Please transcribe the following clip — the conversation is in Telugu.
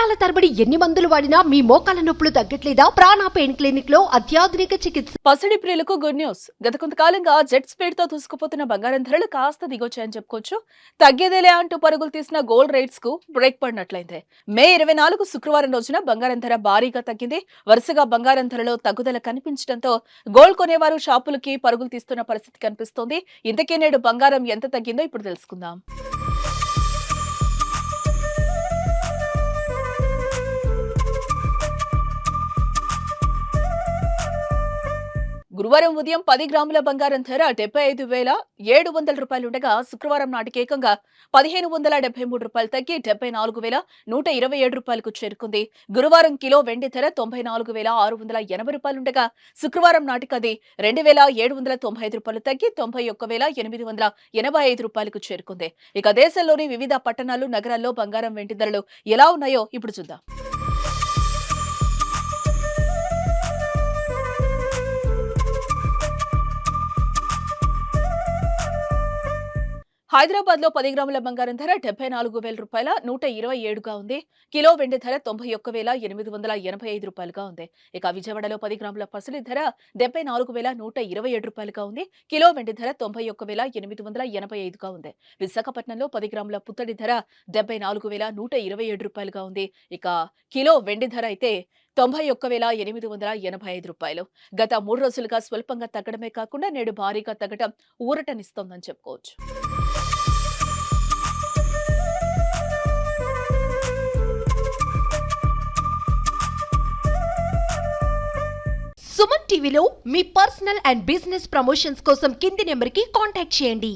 సంవత్సరాల తరబడి ఎన్ని మందులు వాడినా మీ మోకాల నొప్పులు తగ్గట్లేదా? ప్రాణ పెయిన్ క్లినిక్ లో అత్యాధునిక చికిత్స. పసిడి ప్రియులకు గుడ్ న్యూస్. గత కొంతకాలంగా జెట్ స్పీడ్ తో దూసుకుపోతున్న బంగారం ధరలు కాస్త దిగొచ్చాయని చెప్పుకోవచ్చు. తగ్గేదేలే అంటూ పరుగులు తీసిన గోల్డ్ రేట్స్ కు బ్రేక్ పడినట్లయింది. మే 24 శుక్రవారం రోజున బంగారం ధర భారీగా తగ్గింది. వరుసగా బంగారం ధరలో తగ్గుదల కనిపించడంతో గోల్డ్ కొనేవారు షాపులకి పరుగులు తీస్తున్న పరిస్థితి కనిపిస్తోంది. ఇంతకీ నేడు బంగారం ఎంత తగ్గిందో ఇప్పుడు తెలుసుకుందాం. గురువారం ఉదయం 10 గ్రాముల బంగారం ధర 75,700 రూపాయలుండగా శుక్రవారం నాటికి ఏకంగా 1,573 రూపాయలు తగ్గి 74,127 రూపాయలకు చేరుకుంది. గురువారం కిలో వెండి ధర 94,680 రూపాయలుండగా శుక్రవారం నాటికి అది 2,795 రూపాయలు తగ్గి 91,885 రూపాయలకు చేరుకుంది. ఇక దేశంలోని వివిధ పట్టణాలు, నగరాల్లో బంగారం, వెండి ధరలు ఎలా ఉన్నాయో ఇప్పుడు చూద్దాం. హైదరాబాద్ లో 10 గ్రాముల బంగారం ధర 74,000 రూపాయల 127గా ఉంది. కిలో వెండి ధర 91,885 రూపాయలుగా ఉంది. ఇక విజయవాడలో 10 గ్రాముల పసిడి ధర 74,127 రూపాయలుగా ఉంది. కిలో వెండి ధర 91,885గా ఉంది. విశాఖపట్నంలో 10 గ్రాముల పుత్తడి ధర 74,127 రూపాయలుగా ఉంది. ఇక కిలో వెండి ధర అయితే 91,885 రూపాయలు. గత 3 రోజులుగా స్వల్పంగా తగ్గడమే కాకుండా నేడు భారీగా తగ్గడం ఊరటనిస్తోందని చెప్పుకోవచ్చు. సుమన్ టీవీలో మీ పర్సనల్ అండ్ బిజినెస్ ప్రమోషన్స్ కోసం కింది నెంబర్కి కాంటాక్ట్ చేయండి.